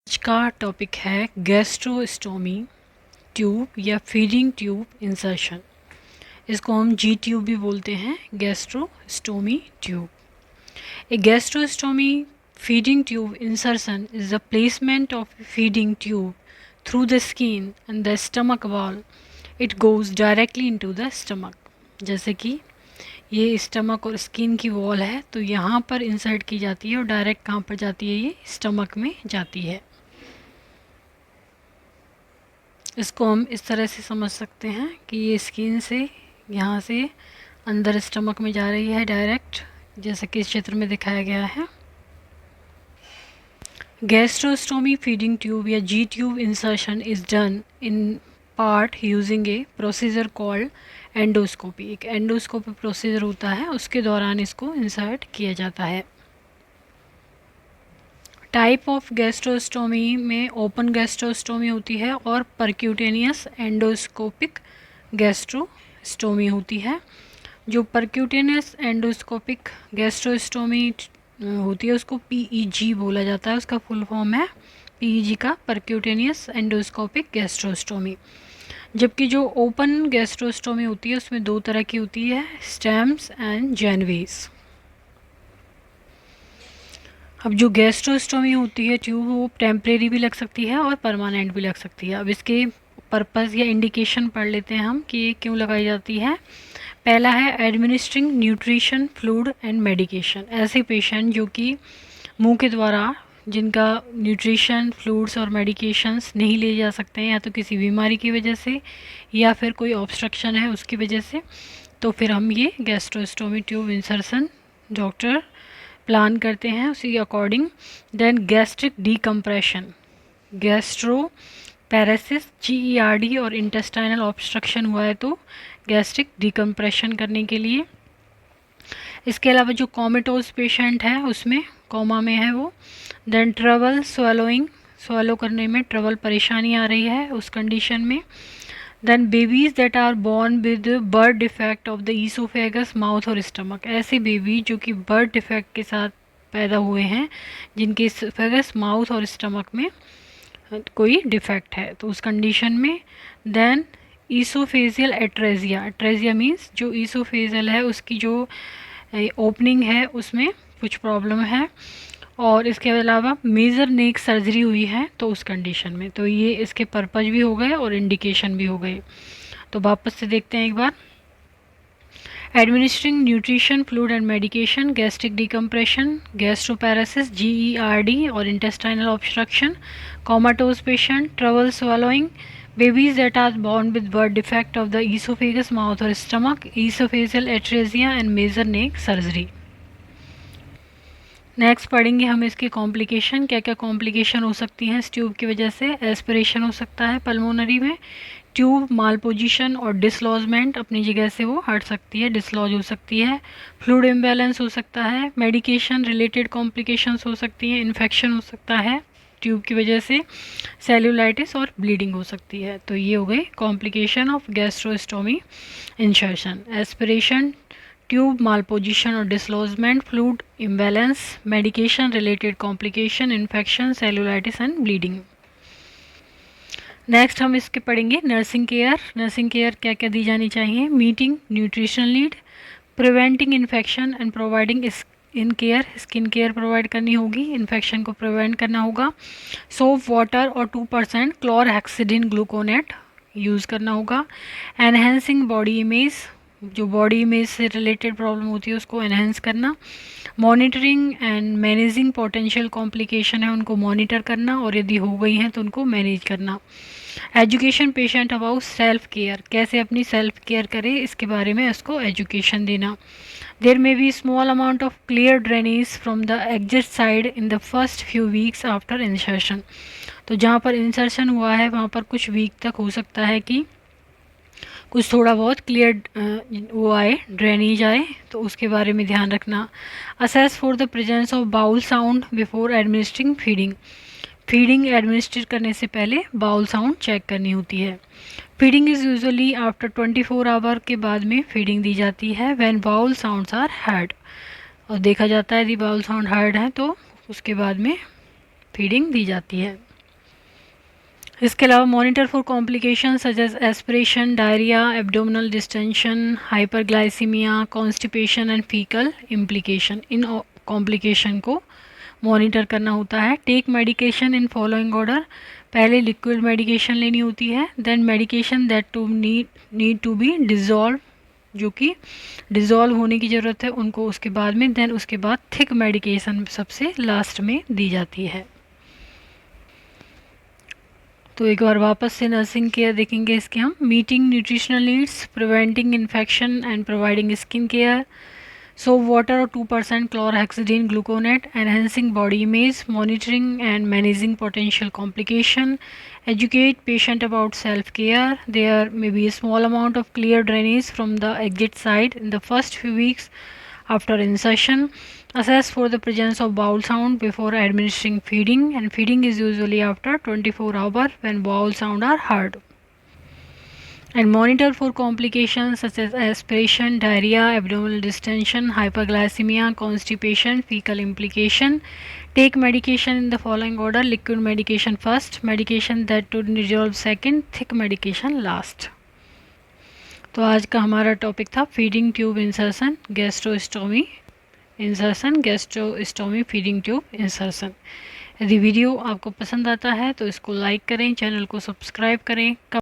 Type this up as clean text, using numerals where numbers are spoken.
आज का टॉपिक है गैस्ट्रोस्टोमी ट्यूब या फीडिंग ट्यूब इंसर्शन। इसको हम जी ट्यूब भी बोलते हैं, gastrostomy tube. A gastrostomy feeding tube insertion is the placement of a feeding tube through the skin and the stomach wall. It goes directly into the stomach. जैसे कि ये stomach और skin की वॉल है, तो यहाँ पर इंसर्ट की जाती है और डायरेक्ट कहाँ पर जाती है, ये स्टमक में जाती है। इसको हम इस तरह से समझ सकते हैं कि ये स्किन से यहाँ से अंदर स्टमक में जा रही है डायरेक्ट, जैसे कि इस चित्र में दिखाया गया है। गैस्ट्रोस्टोमी फीडिंग ट्यूब या G tube insertion is done in part using a procedure called endoscopy. एक एंडोस्कोपी प्रोसीजर होता है, उसके दौरान इसको इंसर्ट किया जाता है। टाइप ऑफ गैस्ट्रोस्टोमी में ओपन गैस्ट्रोस्टोमी होती है और परक्यूटेनियस एंडोस्कोपिक गैस्ट्रोस्टोमी होती है। जो परक्यूटेनियस एंडोस्कोपिक गैस्ट्रोस्टोमी होती है उसको पीईजी बोला जाता है, उसका फुल फॉर्म है पीईजी का, परक्यूटेनियस एंडोस्कोपिक गैस्ट्रोस्टोमी। जबकि जो ओपन गैस्ट्रोस्टोमी होती है उसमें दो तरह की होती है, स्टेम्स एंड जेनवेज। अब जो गैस्ट्रोस्टोमी होती है ट्यूब, वो टेम्परेरी भी लग सकती है और परमानेंट भी लग सकती है। अब इसके पर्पस या इंडिकेशन पढ़ लेते हैं हम कि ये क्यों लगाई जाती है। पहला है administering nutrition fluid and medication. ऐसे पेशेंट जो कि मुंह के द्वारा जिनका न्यूट्रिशन फ्लूइड्स और मेडिकेशंस नहीं ले जा सकते हैं, या तो किसी बीमारी की वजह से या फिर कोई ऑब्स्ट्रक्शन है उसकी वजह से, तो फिर हम ये gastrostomy tube insertion doctor plan करते हैं उसी के according. Then gastric decompression, gastroparesis GERD और इंटेस्टाइनल ऑब्स्ट्रक्शन हुआ है तो गैस्ट्रिक डीकम्प्रेशन करने के लिए। इसके अलावा जो कोमेटोज पेशेंट है उसमें कोमा में है वो। देन ट्रबल स्वैलोइंग, स्वैलो करने में ट्रबल परेशानी आ रही है उस कंडीशन में। Then babies that are born with birth defect of the oesophagus mouth और स्टमक। ऐसे बेबी जो कि बर्थ डिफेक्ट के साथ पैदा हुए हैं, जिनके ईसोफेगस माउथ और स्टमक में कोई डिफेक्ट है, तो उस कंडीशन में। Then oesophageal atresia, atresia means जो ईसोफेजियल है उसकी जो ओपनिंग है उसमें कुछ प्रॉब्लम है। और इसके अलावा मेजर नेक सर्जरी हुई है तो उस कंडीशन में। तो ये इसके पर्पज भी हो गए और इंडिकेशन भी हो गए। तो वापस से देखते हैं एक बार। Administering nutrition fluid and medication, gastric decompression, gastroparesis GERD और intestinal obstruction, comatose patient, trouble swallowing, babies that are born with birth defect of the esophagus, mouth or stomach, esophageal atresia and major neck surgery। Next पढ़ेंगे हम इसके complication, क्या क्या complication हो सकती हैं इस ट्यूब की वजह से। एस्पिरेशन हो सकता है पल्मोनरी में, ट्यूब माल पोजिशन और डिसलॉजमेंट अपनी जगह से वो हट सकती है, डिसलॉज हो सकती है। फ्लूइड इम्बैलेंस हो सकता है, मेडिकेशन रिलेटेड कॉम्प्लिकेशंस हो सकती हैं, इन्फेक्शन हो सकता है ट्यूब की वजह से, सेल्यूलाइटिस और ब्लीडिंग हो सकती है। तो ये हो गई complication of gastrostomy insertion. Aspiration, tube malposition और dislodgement, fluid imbalance, medication related complication, infection, cellulitis and bleeding. Next हम इसके पढ़ेंगे नर्सिंग केयर। नर्सिंग केयर क्या क्या दी जानी चाहिए। Meeting nutritional need, preventing infection and providing in care, skin care provide करनी होगी, इन्फेक्शन को प्रिवेंट करना होगा। सोप वाटर और 2% क्लोरहेक्सिडिन ग्लूकोनेट यूज़ करना होगा। एनहेंसिंग बॉडी इमेज, जो बॉडी इमेज से रिलेटेड प्रॉब्लम होती है उसको एनहेंस करना। Monitoring and managing potential complication है उनको मॉनिटर करना, और यदि हो गई हैं तो उनको मैनेज करना। Education patient about self care, कैसे अपनी सेल्फ केयर करे इसके बारे में उसको एजुकेशन देना। There may be small amount of clear drainage from the exit side in the first few weeks after insertion. तो जहाँ पर इंसर्शन हुआ है वहाँ पर कुछ वीक तक हो सकता है कि कुछ थोड़ा बहुत क्लियर वो आए, ड्रेनेज आए, तो उसके बारे में ध्यान रखना। Assess for the presence of bowel sound before administering feeding, feeding administrate करने से पहले बाउल साउंड चेक करनी होती है। Feeding is usually after 24 hour के बाद में फीडिंग दी जाती है, when bowel sounds are heard, और देखा जाता है यदि बाउल साउंड हर्ड है तो उसके बाद में फीडिंग दी जाती है। इसके अलावा monitor for complication such as aspiration, diarrhoea, abdominal distension, hyperglycaemia, constipation and faecal implication, इन कॉम्प्लिकेशन को मॉनिटर करना होता है। Take medication in following order, पहले लिक्विड मेडिकेशन लेनी होती है, then medication that to need to be dissolve, जो कि डिज़ोल्व होने की ज़रूरत है उनको, उसके बाद में, देन उसके बाद थिक मेडिकेशन सबसे लास्ट में दी जाती है। तो एक बार वापस से नर्सिंग केयर देखेंगे इसके हम। Meeting nutritional needs, preventing infection and providing skin care, soap water or 2% chlorhexidine gluconate, enhancing body image, monitoring and managing potential complication, educate patient about self-care. There may be a small amount of clear drainage from the exit side in the first few weeks after insertion. Assess for the presence of bowel sound before administering feeding, and feeding is usually after 24 hours when bowel sound are heard. And monitor for complications such as aspiration, diarrhea, abdominal distension, hyperglycemia, constipation, fecal implication. Take medication in the following order: liquid medication first, medication that to dissolve second, thick medication last. तो आज का हमारा topic था feeding tube insertion, gastrostomy insertion, gastrostomy feeding tube insertion. यदि video आपको पसंद आता है तो इसको लाइक करें, चैनल को सब्सक्राइब करें।